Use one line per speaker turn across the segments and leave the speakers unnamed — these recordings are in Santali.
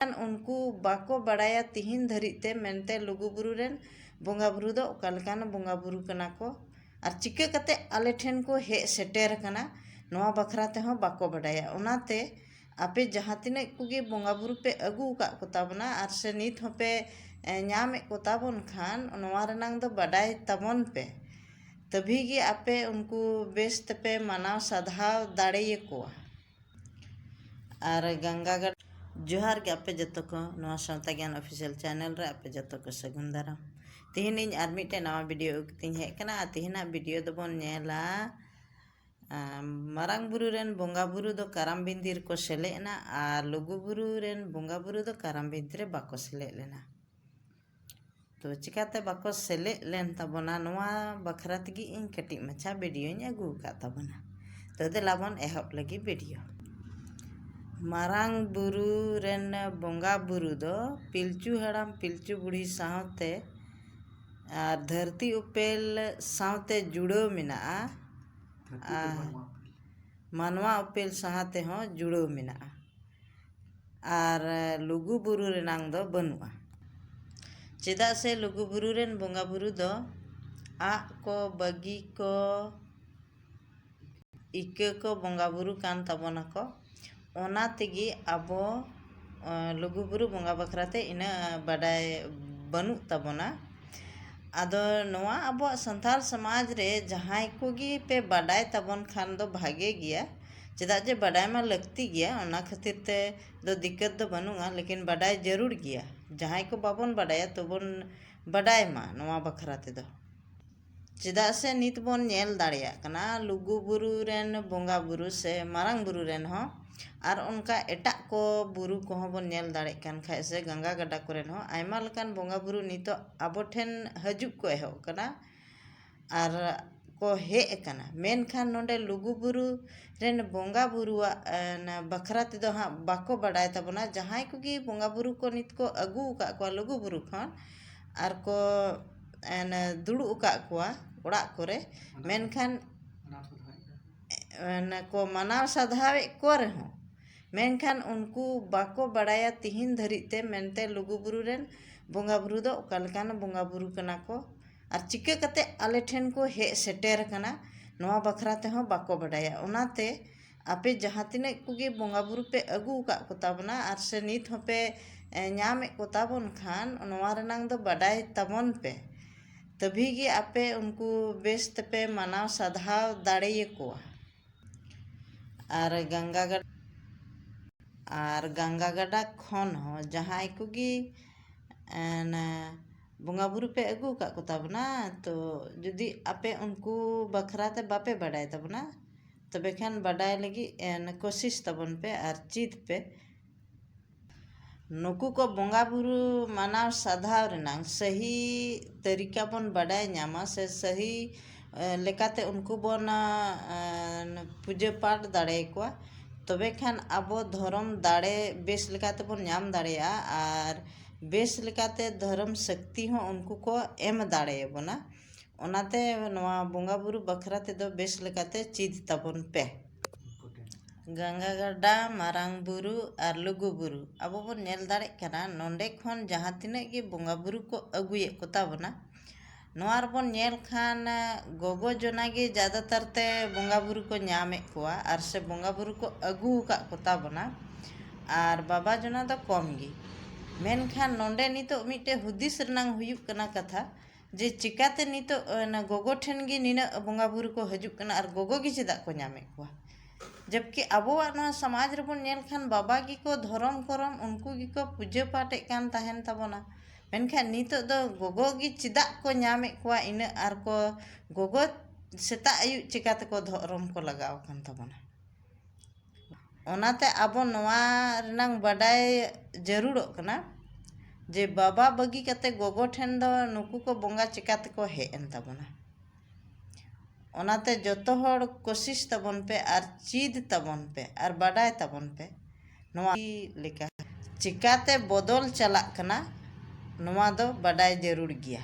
उनको बाको बड़ाया तिहिन धरिते मेनते लुगुबुरु रेन बोंगा बुरु दो ओकालकान बोंगा बुरु कना को और चिका कते आले ठेन को हे सेटेर कना नोआ बखरा ते हो बाको बड़ाया ओनाते आपे जहाँ तिने कुगे बोंगा बुरु पे अगू का कोताबना और से नित हो पे ᱧᱟᱢ कोताबन खान नोआ रनांग दो बड़ाई तबन पे तभी गे आपे उनको बेस पे मनाव साधाव दाड़े को और गंगागढ़ जोहार के आपे जतो को नोआ सावता ज्ञान ऑफिशियल चैनल रे आपे जतो को सगुन दाराम तिहिन आर मिटे नवा वीडियो उक्तिन हे कना तिहिना वीडियो दबन नेला मारांग बुरु रेन बोंगा बुरु दो काराम बिंदिर को सेलेना और लुगु बुरु रेन बोंगा बुरु दो काराम बिंदिर बाको सेले लेना तो चिकाते बाको सेले लेन तबना नोआ बखरा तगी इन कटी मछा वीडियो अगू का तबना तो देलाबन एहब लगी वीडियो मारांग बुरु रेन बोंगा बुरु दो पिलचू हड़ाम पिलचू बुढ़ी सावते और धरती उपेल सावते जुड़ो मिना मानवा उपेल साहते हो जुड़ो मिना और लुगु बुरु रेनांग दो बनुआ चेदा से लुगु बुरु रेन बोंगा बुरु दो आ को बगी को इके को बोंगा बुरु कान तबना को ओना तेगी आबो लुगु बुरु बोंगा बखराते इना बडाय बनु तबना आदो नोआ आबो संथाल समाज रे जहां कोगी पे बडाय तबन खान दो भागे गया चेदा जे बडाय मा लगती गया ओना खातिर ते दो दिक्कत दो बनुआ लेकिन बडाय जरूर गया जहां को बाबन बडाया तो बन बडाय मा नोआ बखराते दो चेदा से नित बन नेल दाड़िया कना लुगु बुरु रेन बोंगा बुरु से मारांग बुरु रेन हो और उनका एटा को बुरु को बन नेल दाड़े कान खाय से गंगा गड्डा कोरेन हो आयमा लकान बोंगा बुरु नितो आबो ठेन हजुक को एहो कना और को हे कना मेनखान नोंडे लुगु बुरु रेन बोंगा बुरुआ बखरा ते दो हाँ बाको बडाय तबना जहां को गी बोंगा बुरु को नित को अगू का को लुगु बुरु खन और को दुड़ु का को ओड़ा कोरे मेनखान को मनाव साधावे को रहो मेनखान उनको बाको बड़ाया तिहिन धरिते मेनते लुगु बुरु रेन बोंगा बुरु दो ओकालकान बोंगा बुरु कना को और चिका कते आले ठेन को हे सेटेर कना नोआ बखरा ते हो बाको बड़ाया ओनाते आपे जहाँ तिने कुगे बोंगा बुरु पे अगू का कोताबना और से नित हो पे ᱧᱟᱢ कोताबन खान नोआ रनांग दो बड़ाई तबन पे तभी गे आपे उनको बेस पे मनाव साधाव दाड़े को और गंगागढ़ खन हो जहाँ कोगी बोंगा बुरु पे अगू का कोताबना तो जुदी आपे उनको बखराते बापे बड़ाय तबना तबे खान बड़ाय लगी कोशिश तबन पे और चीत पे नुकु को बोंगा बुरु मानाव साधाव रेनांग सही तरीका बन बड़ाय ᱧᱟᱢᱟ से सही लेकाते उनको बन पूजा पाठ दाड़े को तबे खान आबो धर्म दाड़े बेस लेकाते बन ᱧᱟᱢ दाड़ेया और बेस लेकाते धर्म शक्ति हो उनको को एम दाड़े बना ओनाते नवा बोंगा बुरु बखरा ते दो बेस लेकाते चीज तबन पे गंगा गड्डा मारांग बुरु और लुगु बुरु अब बन नेल दाड़े कना नोंडे खन जहाँ तिने गे बोंगा बुरु को अगुए कोताबना नोआर बन नेल खान गोगो जोना गे ज़्यादातर ते बोंगा बुरु को ᱧᱟᱢ कोआ और से बोंगा बुरु को अगू का कोताबना और बाबा जोना दो कम गे मेनखान नोंडे नितो मिटे हुदिस रनांग हुयुक कना कथा जे चिकाते नितो गोगो ठेन गे निना बोंगा बुरु को हजुक कना और गोगो गे चेदा को ᱧᱟᱢ कोआ जबकि आबोआ समाज रे बन नेल खान बाबा गी को धर्म करम उनको गी को पूजा पाठ कान ताहेन तबना मेनखान नितो दो गोगो गी चिदा को ᱧᱟᱢ कोआ इन और को गोगो सेता आयु चिकाते को धर्म को लगाव कान तबना ओनाते आबो नोआ रनांग बडाय जरूरो कना जे बाबा बगी कते गोगो ठेन दो नुकु को बोंगा चिकाते को हे एन तबना ओनाते जतो हर कोशिश तबन पे और चीद तबन पे और बडाय तबन पे नोआ लेका चिकाते बदल चला कना नोआ दो बडाय जरूर गया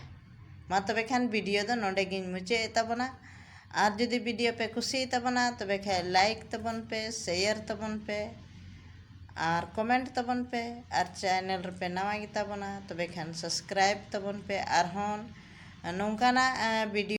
मा तबे खान वीडियो दो नोडे गिन मुचे तबना और जुदी वीडियो पे खुशी तबना तबे खाय लाइक तबन पे शेयर तबन पे और कमेंट तबन पे और चैनल पे नवा गिता बना तबे खान सब्सक्राइब तबन पे और हन नौकाना वीडियो